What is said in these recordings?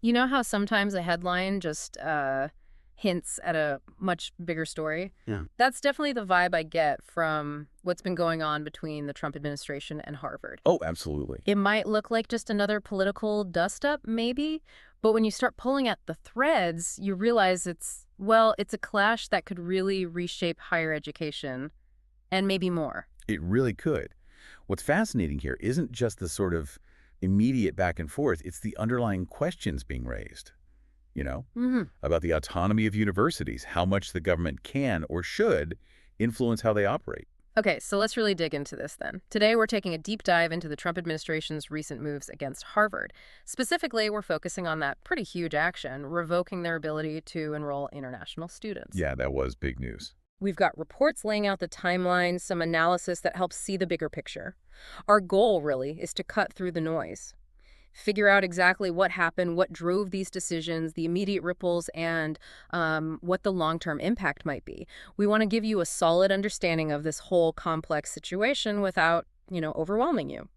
You know how sometimes a headline just hints at a much bigger story? Yeah. That's definitely the vibe I get from what's been going on between the Trump administration and Harvard. Oh, absolutely. It might look like just another political dust-up, maybe, but when you start pulling at the threads, you realize it's a clash that could really reshape higher education and maybe more. It really could. What's fascinating here isn't just the sort of immediate back and forth, it's the underlying questions being raised, you know, hmm about the autonomy of universities, how much the government can or should influence how they operate. Okay, so let's really dig into this then. Today, we're taking a deep dive into the Trump administration's recent moves against Harvard. Specifically, we're focusing on that pretty huge action, revoking their ability to enroll international students. Yeah, that was big news. We've got reports laying out the timeline, some analysis that helps see the bigger picture. Our goal, really, is to cut through the noise, figure out exactly what happened, what drove these decisions, the immediate ripples, and what the long-term impact might be. We want to give you a solid understanding of this whole complex situation without, overwhelming you.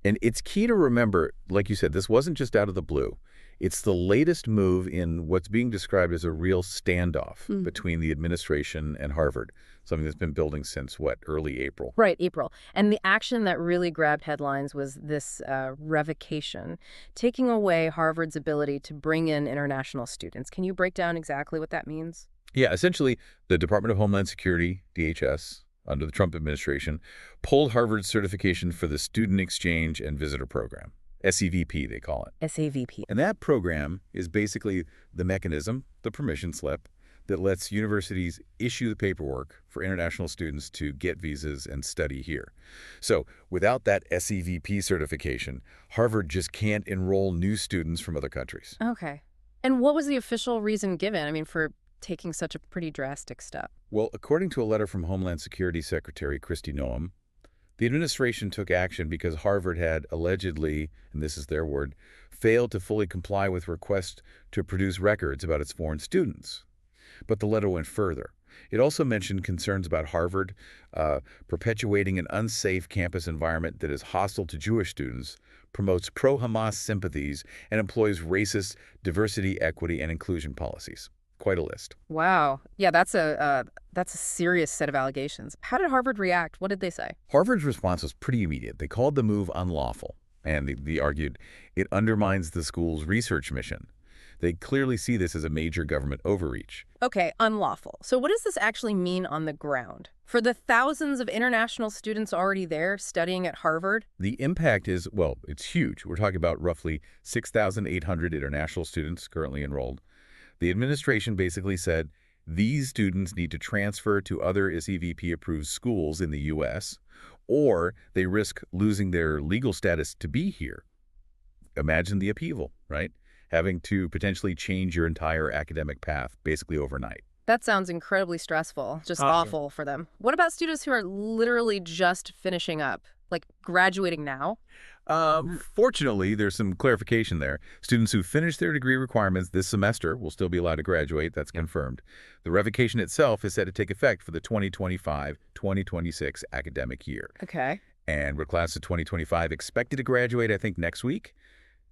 And it's key to remember, like you said, this wasn't just out of the blue. It's the latest move in what's being described as a real standoff between the administration and Harvard, something that's been building since, what, early April. Right, April. And the action that really grabbed headlines was this revocation, taking away Harvard's ability to bring in international students. Can you break down exactly what that means? Yeah, essentially, the Department of Homeland Security, DHS, under the Trump administration, pulled Harvard's certification for the Student Exchange and Visitor Program. SEVP, they call it. SAVP. And that program is basically the mechanism, the permission slip, that lets universities issue the paperwork for international students to get visas and study here. So without that SEVP certification, Harvard just can't enroll new students from other countries. Okay. And what was the official reason given, for taking such a pretty drastic step? Well, according to a letter from Homeland Security Secretary Kristi Noem, the administration took action because Harvard had allegedly, and this is their word, failed to fully comply with requests to produce records about its foreign students. But the letter went further. It also mentioned concerns about Harvard perpetuating an unsafe campus environment that is hostile to Jewish students, promotes pro-Hamas sympathies, and employs racist diversity, equity, and inclusion policies. Quite a list. Wow. Yeah, that's a serious set of allegations. How did Harvard react? What did they say? Harvard's response was pretty immediate. They called the move unlawful, and they argued it undermines the school's research mission. They clearly see this as a major government overreach. Okay, unlawful. So what does this actually mean on the ground? For the thousands of international students already there studying at Harvard? The impact is, well, it's huge. We're talking about roughly 6,800 international students currently enrolled. The administration basically said these students need to transfer to other SEVP-approved schools in the U.S., or they risk losing their legal status to be here. Imagine the upheaval, right? Having to potentially change your entire academic path basically overnight. That sounds incredibly stressful, just awful for them. What about students who are literally just finishing up, like graduating now? Fortunately, there's some clarification there. Students who finish their degree requirements this semester will still be allowed to graduate. That's confirmed. The revocation itself is set to take effect for the 2025-2026 academic year. Okay. And with class of 2025 expected to graduate, I think, next week.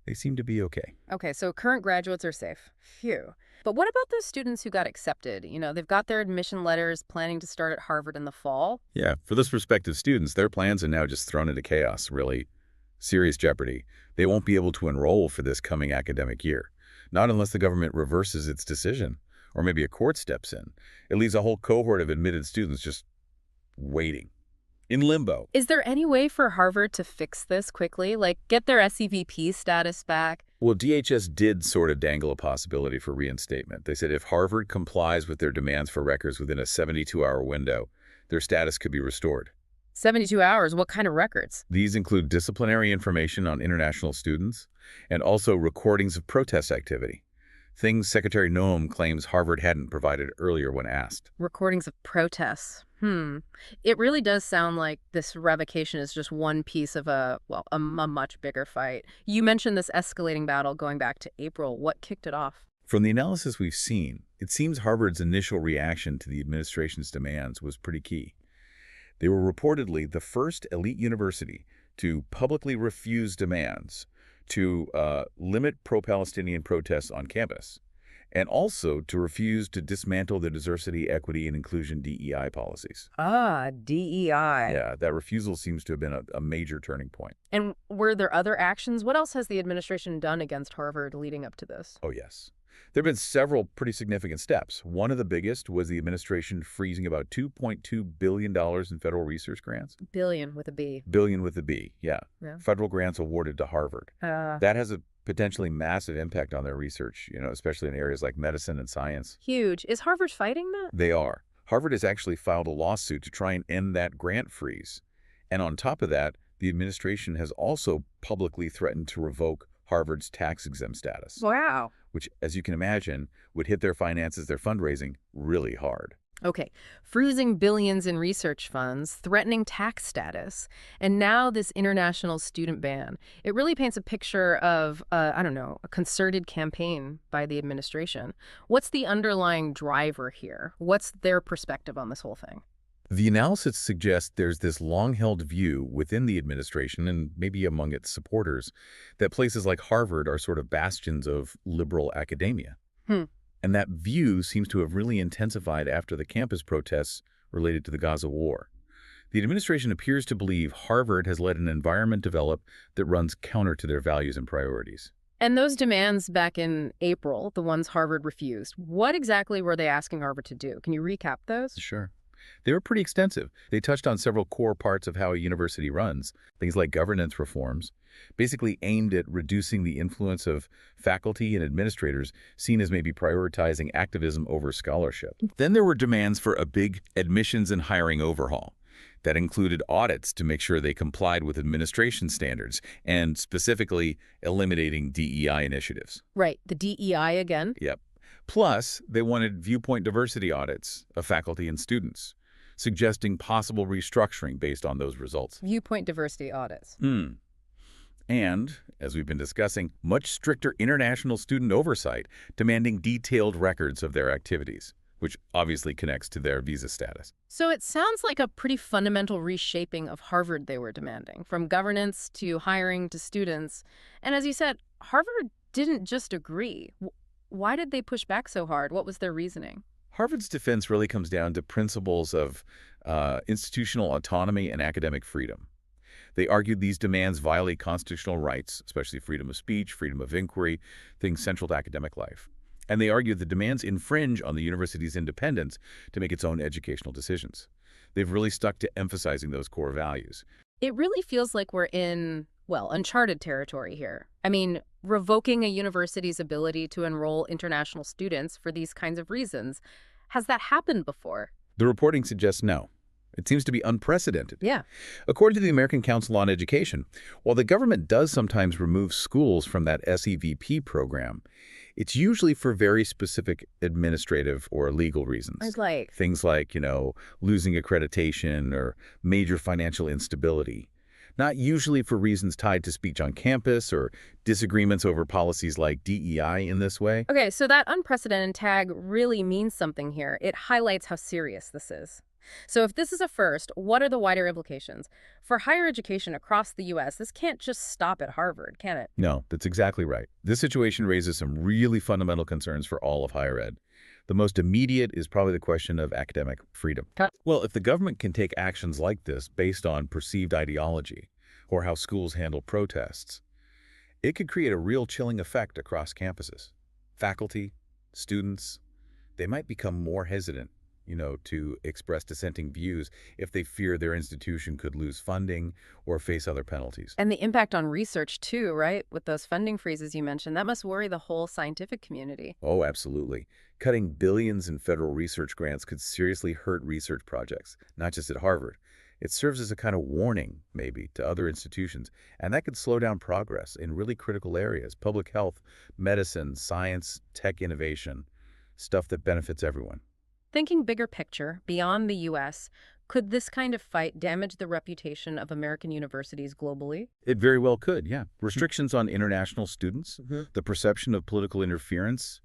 They seem to be okay. Okay, so current graduates are safe. Phew. But what about those students who got accepted? They've got their admission letters planning to start at Harvard in the fall. Yeah, for those prospective students, their plans are now just thrown into chaos, really. Serious jeopardy. They won't be able to enroll for this coming academic year. Not unless the government reverses its decision, or maybe a court steps in. It leaves a whole cohort of admitted students just waiting. In limbo. Is there any way for Harvard to fix this quickly, like get their SEVP status back? Well, DHS did sort of dangle a possibility for reinstatement. They said if Harvard complies with their demands for records within a 72-hour window, their status could be restored. 72 hours? What kind of records? These include disciplinary information on international students and also recordings of protest activity. Things Secretary Noem claims Harvard hadn't provided earlier when asked. Recordings of protests. It really does sound like this revocation is just one piece of a much bigger fight. You mentioned this escalating battle going back to April. What kicked it off? From the analysis we've seen, it seems Harvard's initial reaction to the administration's demands was pretty key. They were reportedly the first elite university to publicly refuse demands, to limit pro-Palestinian protests on campus, and also to refuse to dismantle the diversity, equity, and inclusion DEI policies. Ah, DEI. Yeah, that refusal seems to have been a major turning point. And were there other actions? What else has the administration done against Harvard leading up to this? Oh, yes. There have been several pretty significant steps. One of the biggest was the administration freezing about $2.2 billion in federal research grants. Billion with a B. Billion with a B, yeah. Yeah. Federal grants awarded to Harvard. That has a potentially massive impact on their research, especially in areas like medicine and science. Huge. Is Harvard fighting that? They are. Harvard has actually filed a lawsuit to try and end that grant freeze. And on top of that, the administration has also publicly threatened to revoke Harvard's tax-exempt status. Wow. Which, as you can imagine, would hit their finances, their fundraising, really hard. Okay, freezing billions in research funds, threatening tax status, and now this international student ban. It really paints a picture of, a concerted campaign by the administration. What's the underlying driver here? What's their perspective on this whole thing? The analysis suggests there's this long-held view within the administration and maybe among its supporters that places like Harvard are sort of bastions of liberal academia. And that view seems to have really intensified after the campus protests related to the Gaza war. The administration appears to believe Harvard has let an environment develop that runs counter to their values and priorities. And those demands back in April, the ones Harvard refused, what exactly were they asking Harvard to do? Can you recap those? Sure. They were pretty extensive. They touched on several core parts of how a university runs, things like governance reforms, basically aimed at reducing the influence of faculty and administrators seen as maybe prioritizing activism over scholarship. Then there were demands for a big admissions and hiring overhaul. That included audits to make sure they complied with administration standards and specifically eliminating DEI initiatives. Right, the DEI again? Yep. Plus, they wanted viewpoint diversity audits of faculty and students, suggesting possible restructuring based on those results. Viewpoint diversity audits. And, as we've been discussing, much stricter international student oversight, demanding detailed records of their activities, which obviously connects to their visa status. So it sounds like a pretty fundamental reshaping of Harvard they were demanding, from governance to hiring to students. And as you said, Harvard didn't just agree. Why did they push back so hard? What was their reasoning? Harvard's defense really comes down to principles of institutional autonomy and academic freedom. They argued these demands violate constitutional rights, especially freedom of speech, freedom of inquiry, things central to academic life. And they argued the demands infringe on the university's independence to make its own educational decisions. They've really stuck to emphasizing those core values. It really feels like we're in, well, uncharted territory here. I mean, revoking a university's ability to enroll international students for these kinds of reasons. Has that happened before? The reporting suggests no. It seems to be unprecedented. Yeah. According to the American Council on Education, while the government does sometimes remove schools from that SEVP program, it's usually for very specific administrative or legal reasons. Like things like, losing accreditation or major financial instability. Not usually for reasons tied to speech on campus or disagreements over policies like DEI in this way. Okay, so that unprecedented tag really means something here. It highlights how serious this is. So if this is a first, what are the wider implications? For higher education across the U.S., this can't just stop at Harvard, can it? No, that's exactly right. This situation raises some really fundamental concerns for all of higher ed. The most immediate is probably the question of academic freedom. Well, if the government can take actions like this based on perceived ideology or how schools handle protests, it could create a real chilling effect across campuses. Faculty, students, they might become more hesitant to express dissenting views if they fear their institution could lose funding or face other penalties. And the impact on research, too, right? With those funding freezes you mentioned, that must worry the whole scientific community. Oh, absolutely. Cutting billions in federal research grants could seriously hurt research projects, not just at Harvard. It serves as a kind of warning, maybe, to other institutions, and that could slow down progress in really critical areas: public health, medicine, science, tech innovation, stuff that benefits everyone. Thinking bigger picture, beyond the U.S., could this kind of fight damage the reputation of American universities globally? It very well could, yeah. Restrictions on international students, the perception of political interference,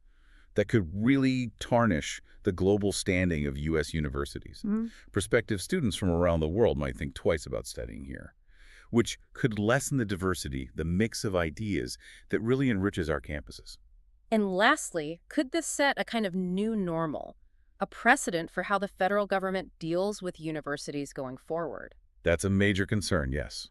that could really tarnish the global standing of U.S. universities. Prospective students from around the world might think twice about studying here. which could lessen the diversity, the mix of ideas that really enriches our campuses. And lastly, could this set a kind of new normal, a precedent for how the federal government deals with universities going forward? That's a major concern, yes.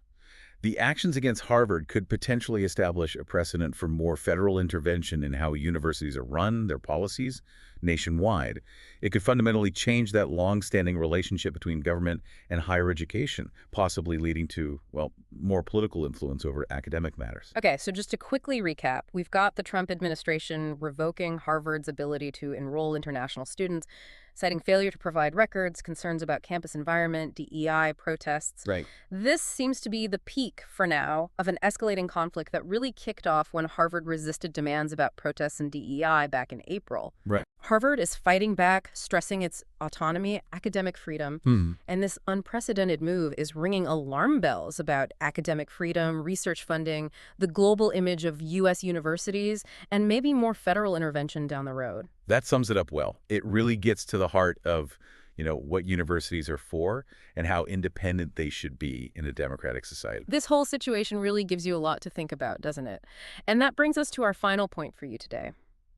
The actions against Harvard could potentially establish a precedent for more federal intervention in how universities are run, their policies, nationwide. It could fundamentally change that long-standing relationship between government and higher education, possibly leading to, well, more political influence over academic matters. Okay, so just to quickly recap, we've got the Trump administration revoking Harvard's ability to enroll international students, citing failure to provide records, concerns about campus environment, DEI, protests. Right. This seems to be the peak, for now, of an escalating conflict that really kicked off when Harvard resisted demands about protests and DEI back in April. Right. Harvard is fighting back, stressing its autonomy, academic freedom, and this unprecedented move is ringing alarm bells about academic freedom, research funding, the global image of U.S. universities, and maybe more federal intervention down the road. That sums it up well. It really gets to the heart of, what universities are for and how independent they should be in a democratic society. This whole situation really gives you a lot to think about, doesn't it? And that brings us to our final point for you today.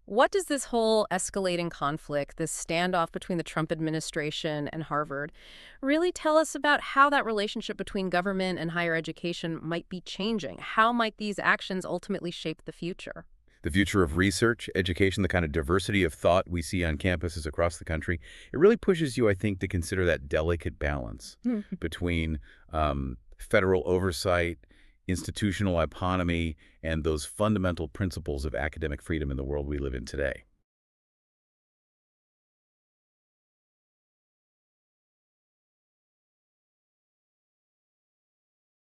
What does this whole escalating conflict, this standoff between the Trump administration and Harvard, really tell us about how that relationship between government and higher education might be changing? How might these actions ultimately shape the future? The future of research, education, the kind of diversity of thought we see on campuses across the country, it really pushes you, I think, to consider that delicate balance between federal oversight, institutional autonomy, and those fundamental principles of academic freedom in the world we live in today.